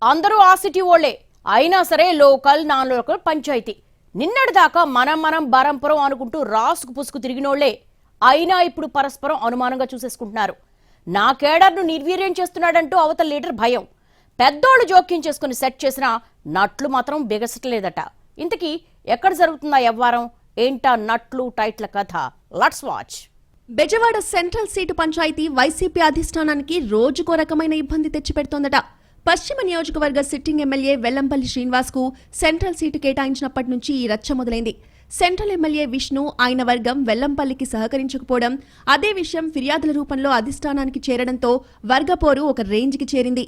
అందరూ ఆ సిటీ ఓళ్లే అయినా సరే లోకల్ నాన్ లోకల్ పంచాయతీ నిన్నటిదాకా మనం బరంపురం అనుకుంటూ రాసుకు పుసుకు తిరిగినోళ్లే అయినా ఇప్పుడు పరస్పరం అనుమానంగా చూసేసుకుంటున్నారు. నా కేడర్ను నిర్వీర్యం చేస్తున్నాడంటూ అవతల లీడర్ భయం. పెద్దోళ్లు జోక్యం చేసుకుని సెట్ చేసిన నట్లు మాత్రం బిగసట్లేదట. ఇంతకీ ఎక్కడ జరుగుతుందా వ్యవహారం? ఏంటా నట్లు టైట్ల కథ? Let's watch. Bezawada central seat పంచాయతీ వైసీపీ అధిష్టానానికి రోజుకో రకమైన ఇబ్బంది తెచ్చిపెడుతోందట. పశ్చిమ నియోజకవర్గ సిట్టింగ్ ఎమ్మెల్యే వెల్లంపల్లి శ్రీనివాస్ కు సెంట్రల్ సీటు కేటాయించినప్పటి నుంచి ఈ రచ్చ మొదలైంది. సెంట్రల్ ఎమ్మెల్యే విష్ణు ఆయన వర్గం వెల్లంపల్లికి సహకరించకపోవడం, అదే విషయం ఫిర్యాదుల రూపంలో అధిష్టానానికి చేరడంతో వర్గపోరు ఒక రేంజ్కి చేరింది.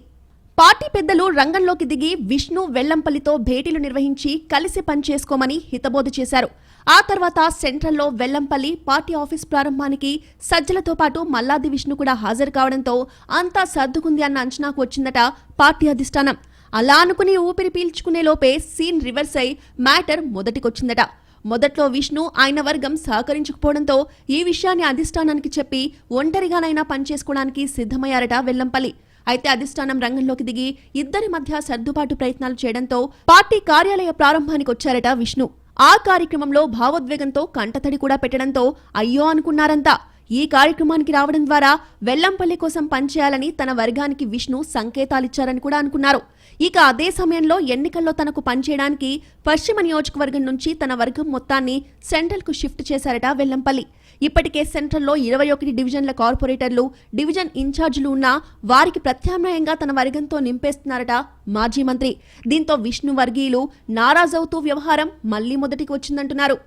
పార్టీ పెద్దలు రంగంలోకి దిగి విష్ణు వెల్లంపల్లితో భేటీలు నిర్వహించి కలిసి పనిచేసుకోమని హితబోధ చేశారు. ఆ తర్వాత సెంట్రల్లో వెల్లంపల్లి పార్టీ ఆఫీస్ ప్రారంభానికి సజ్జలతో పాటు మల్లాది విష్ణు కూడా హాజరు కావడంతో అంతా సర్దుకుంది అన్న అంచనాకు వచ్చిందట పార్టీ అధిష్టానం. అలా అనుకుని ఊపిరి పీల్చుకునే లోపే సీన్ రివర్స్ అయి మ్యాటర్ మొదటికొచ్చిందట. మొదట్లో విష్ణు ఆయన వర్గం సహకరించకపోవడంతో ఈ విషయాన్ని అధిష్టానానికి చెప్పి ఒంటరిగానైనా పనిచేసుకోవడానికి సిద్ధమయ్యారట వెల్లంపల్లి. అయితే అధిష్టానం రంగంలోకి దిగి ఇద్దరి మధ్య సర్దుబాటు ప్రయత్నాలు చేయడంతో పార్టీ కార్యాలయ ప్రారంభానికి వచ్చారట విష్ణు. ఆ కార్యక్రమంలో భావోద్వేగంతో కంటతడి కూడా పెట్టడంతో అయ్యో అనుకున్నారంతా. ఈ కార్యక్రమానికి రావడం ద్వారా వెల్లంపల్లి కోసం పనిచేయాలని తన వర్గానికి విష్ణు సంకేతాలిచ్చారని కూడా అనుకున్నారు. ఇక అదే సమయంలో ఎన్నికల్లో తనకు పనిచేయడానికి పశ్చిమ నియోజకవర్గం నుంచి తన వర్గం మొత్తాన్ని సెంట్రల్ కు షిఫ్ట్ చేశారట వెల్లంపల్లి. ఇప్పటికే సెంట్రల్లో 21 డివిజన్ల కార్పొరేటర్లు, డివిజన్ ఇన్ఛార్జీలు ఉన్నా వారికి ప్రత్యామ్నాయంగా తన వర్గంతో నింపేస్తున్నారట మాజీ మంత్రి. దీంతో విష్ణు వర్గీయులు నారాజవుతూ వ్యవహారం మళ్లీ మొదటికి వచ్చిందంటున్నారు.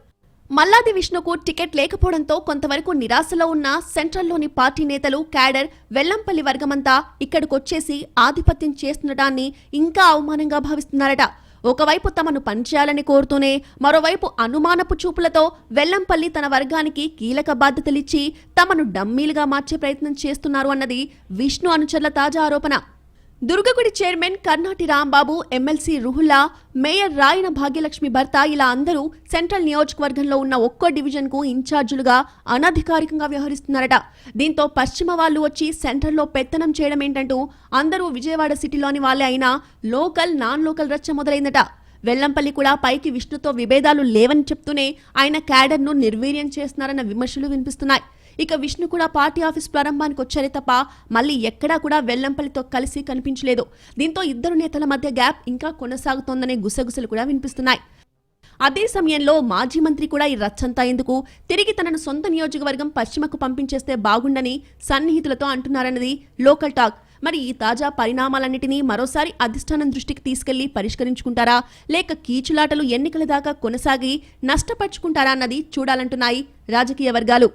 మల్లాది విష్ణుకు టికెట్ లేకపోవడంతో కొంతవరకు నిరాశలో ఉన్న సెంట్రల్లోని పార్టీ నేతలు, క్యాడర్ వెల్లంపల్లి వర్గమంతా ఇక్కడికొచ్చేసి ఆధిపత్యం చేస్తుండటాన్ని ఇంకా అవమానంగా భావిస్తున్నారట. ఒకవైపు తమను పనిచేయాలని కోరుతూనే మరోవైపు అనుమానపు చూపులతో వెల్లంపల్లి తన వర్గానికి కీలక బాధ్యతలిచ్చి తమను డమ్మీలుగా మార్చే ప్రయత్నం చేస్తున్నారు అన్నది విష్ణు అనుచరుల తాజా ఆరోపణ. దుర్గగుడి chairman Karnati Rambabu, MLC Ruhulla, mayor Rayana Bhagyalakshmi భర్త ఇలా అందరూ సెంట్రల్ నియోజకవర్గంలో ఉన్న ఒక్కో డివిజన్ కు ఇన్ఛార్జీలుగా అనధికారికంగా వ్యవహరిస్తున్నారట. దీంతో పశ్చిమ వాళ్లు వచ్చి సెంట్రల్లో పెత్తనం చేయడం ఏంటంటూ అందరూ విజయవాడ సిటీలోని వాళ్లే అయినా లోకల్ నాన్ లోకల్ రచ్చ మొదలైందట. వెల్లంపల్లి కూడా పైకి విష్ణుతో విభేదాలు లేవని చెప్తూనే ఆయన క్యాడర్ను నిర్వీర్యం చేస్తున్నారన్న విమర్శలు వినిపిస్తున్నాయి. ఇక విష్ణు కూడా పార్టీ ఆఫీస్ ప్రారంభానికి వచ్చారే తప్ప మళ్లీ ఎక్కడా కూడా వెల్లంపల్లితో కలిసి కనిపించలేదు. దీంతో ఇద్దరు నేతల మధ్య గ్యాప్ ఇంకా కొనసాగుతోందనే గుసగుసలు కూడా వినిపిస్తున్నాయి. అదే సమయంలో మాజీ మంత్రి కూడా ఈ రచ్చంతా ఎందుకు, తిరిగి తనను సొంత నియోజకవర్గం పశ్చిమకు పంపించేస్తే బాగుండని సన్నిహితులతో అంటున్నారన్నది లోకల్ టాక్. మరి ఈ తాజా పరిణామాలన్నిటినీ మరోసారి అధిష్టానం దృష్టికి తీసుకెళ్లి పరిష్కరించుకుంటారా, లేక కీచులాటలు ఎన్నికల దాకా కొనసాగి నష్టపరుచుకుంటారా అన్నది చూడాలంటున్నాయి రాజకీయ వర్గాలు.